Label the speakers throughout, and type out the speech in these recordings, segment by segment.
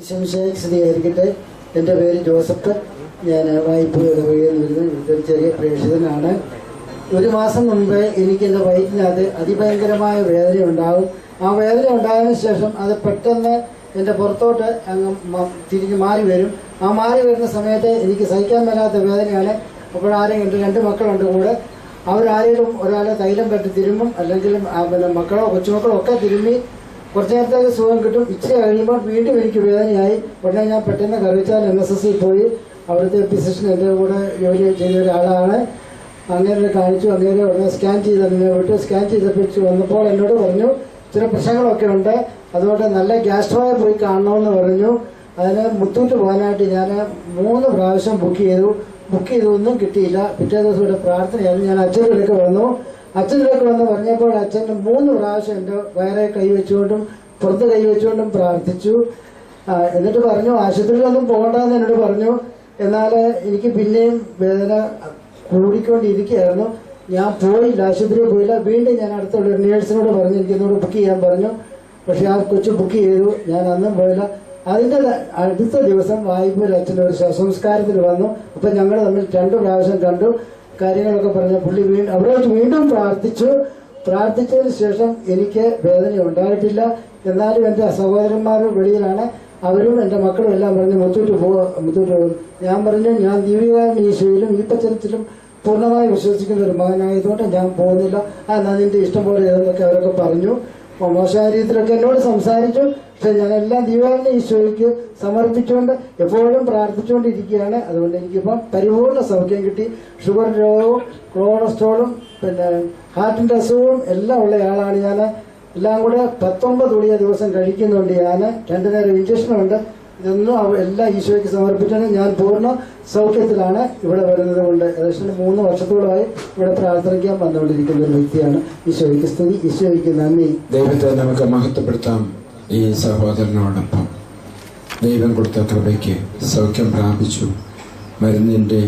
Speaker 1: സ്ഥിരീകരിക്കട്ടെ. എൻ്റെ പേര് ജോസഫ്. ഞാൻ വായ്പ ഇടവകയിൽ നിന്ന് ഇവിടുത്തെ ചെറിയ പ്രേക്ഷിതനാണ്. ഒരു മാസം മുമ്പേ എനിക്ക് എൻ്റെ വയറ്റിനകത്ത് അതിഭയങ്കരമായ വേദന ഉണ്ടാകും. ആ വേദന ഉണ്ടായതിനു ശേഷം അത് പെട്ടെന്ന് എൻ്റെ പുറത്തോട്ട് അങ്ങ് തിരിഞ്ഞ് മാറി വരും. ആ മാറി വരുന്ന സമയത്ത് എനിക്ക് സഹിക്കാൻ മേലാത്ത വേദനയാണ്. അപ്പോഴാരെയും രണ്ട് മക്കളുണ്ട് കൂടെ. അവരാരെങ്കിലും ഒരാളെ തൈലം പെട്ട് തിരുമ്മും, അല്ലെങ്കിൽ പിന്നെ മക്കളോ കൊച്ചുമക്കളോ ഒക്കെ തിരുമ്മി കുറച്ചു നേരത്തേക്ക് സുഖം കിട്ടും. ഇച്ചിരി കഴിയുമ്പോൾ വീണ്ടും എനിക്ക് വേദനയായി. ഉടനെ ഞാൻ പെട്ടെന്ന് കറിച്ചാൽ NSS പോയി. അവിടുത്തെ ഫിസിഷ്യൻ എൻ്റെ കൂടെ ജോലി ചെയ്ത ഒരാളാണ്. അങ്ങനെ കാണിച്ചു. അങ്ങനെ ഉടനെ സ്കാൻ ചെയ്ത് എന്നെ വിട്ടു. സ്കാൻ ചെയ്തപ്പോൾ വന്നപ്പോൾ എന്നോട് പറഞ്ഞു ചില പ്രശ്നങ്ങളൊക്കെ ഉണ്ട്, അതുകൊണ്ട് നല്ല ഗ്യാസ്ട്രോയെ പോയി കാണണമെന്ന് പറഞ്ഞു. അതിന് മുത്തൂറ്റ് പോകാനായിട്ട് ഞാൻ 3 പ്രാവശ്യം ബുക്ക് ചെയ്തൊന്നും കിട്ടിയില്ല. പിറ്റേ ദിവസം ഇവിടെ പ്രാർത്ഥനയായിരുന്നു. ഞാൻ അച്ഛനിലേക്ക് വന്നു. അച്ഛനിലേക്ക് വന്ന് പറഞ്ഞപ്പോൾ അച്ഛൻ 3 പ്രാവശ്യം എൻ്റെ വയറെ കൈവച്ചുകൊണ്ടും പുറത്ത് കൈവച്ചുകൊണ്ടും പ്രാർത്ഥിച്ചു. എന്നിട്ട് പറഞ്ഞു ആശുപത്രിയിലൊന്നും പോകണ്ടെന്ന് എന്നോട് പറഞ്ഞു. എന്നാൽ എനിക്ക് പിന്നെയും വേദന കൂടിക്കൊണ്ടിരിക്കുകയായിരുന്നു. ഞാൻ പോയില്ല, ആശുപത്രിയിൽ പോയില്ല. വീണ്ടും ഞാൻ അടുത്തുള്ള നേഴ്സിനോട് പറഞ്ഞു എനിക്കെന്നോട് ബുക്ക് ചെയ്യാൻ പറഞ്ഞു. പക്ഷെ ആ കൊച്ചു ബുക്ക് ചെയ്തു. ഞാൻ അന്നും പോയില്ല. അതിൻ്റെ അടുത്ത ദിവസം വായ്പൂർ അച്ഛൻ്റെ ഒരു ശവസംസ്കാരത്തിന് വന്നു. അപ്പം ഞങ്ങൾ തമ്മിൽ 2 പ്രാവശ്യം കണ്ടു. കാര്യങ്ങളൊക്കെ പറഞ്ഞ പുള്ളി അവിടെ വെച്ച് വീണ്ടും പ്രാർത്ഥിച്ചതിന് ശേഷം എനിക്ക് വേദന ഉണ്ടായിട്ടില്ല. എന്നാലും എൻ്റെ സഹോദരന്മാരും വെളിയിലാണ്. അവരും എൻ്റെ മക്കളും എല്ലാം പറഞ്ഞ് മുത്തൂറ്റ് പോകും. ഞാൻ പറഞ്ഞു ഞാൻ ദൈവികമായ ഈശോയിലും ഈപ്പച്ചനത്തിലും പൂർണ്ണമായി വിശ്വസിക്കുന്ന ഒരു മകനായതുകൊണ്ട് ഞാൻ പോകുന്നില്ല. എന്നാൽ നിന്റെ ഇഷ്ടം പോലെ ഏതെന്നൊക്കെ അവരൊക്കെ പറഞ്ഞു. മോശമായ രീതിയിലൊക്കെ എന്നോട് സംസാരിച്ചു. പക്ഷെ ഞാനെല്ലാം ദൈവങ്ങളുടെ ഈശോയ്ക്ക് സമർപ്പിച്ചുകൊണ്ട് എപ്പോഴും പ്രാർത്ഥിച്ചുകൊണ്ടിരിക്കുകയാണ്. അതുകൊണ്ട് എനിക്കിപ്പം പരിപൂർണ്ണ സൗഖ്യം കിട്ടി. ഷുഗർ രോഗവും കൊളസ്ട്രോളും പിന്നെ ഹാർട്ടിൻ്റെ അസുഖവും എല്ലാം ഉള്ള ആളാണ് ഞാൻ. എല്ലാം കൂടെ 19 ഗുളിക ദിവസം കഴിക്കുന്നുണ്ട്. ഞാൻ 2 നേരം ഇഞ്ചക്ഷനുണ്ട്. ഇതൊന്നും എല്ലാം ഈശോയ്ക്ക് സമർപ്പിച്ചാണ്. ഞാൻ പൂർണ്ണ സൗഖ്യത്തിലാണ് ഇവിടെ വരുന്നത് കൊണ്ട്. ഏകദേശം 3 വർഷത്തോളമായി ഇവിടെ പ്രാർത്ഥനയ്ക്കാൻ വന്നുകൊണ്ടിരിക്കുന്ന ഒരു വ്യക്തിയാണ്. ഈശോയ്ക്ക് സ്തുതി, ഈശോയ്ക്ക് നന്ദി.
Speaker 2: ദൈവത്തെ നമുക്ക് മഹത്വപ്പെടുത്താം. ഈ സഹോദരനോടൊപ്പം ദൈവം കൊടുത്ത കൃപയ്ക്ക് സൗഖ്യം പ്രാപിച്ചു. മരുന്നിൻ്റെ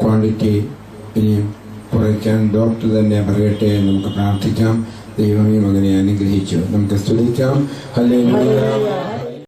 Speaker 2: ക്വാണ്ടിറ്റി ഇനിയും കുറയ്ക്കാൻ ഡോക്ടർ തന്നെ പറയട്ടെ. നമുക്ക് പ്രാർത്ഥിക്കാം. ദൈവമേ മകനെ അനുഗ്രഹിച്ചു. നമുക്ക് സ്തുതിക്കാം. ഹല്ലേലൂയ.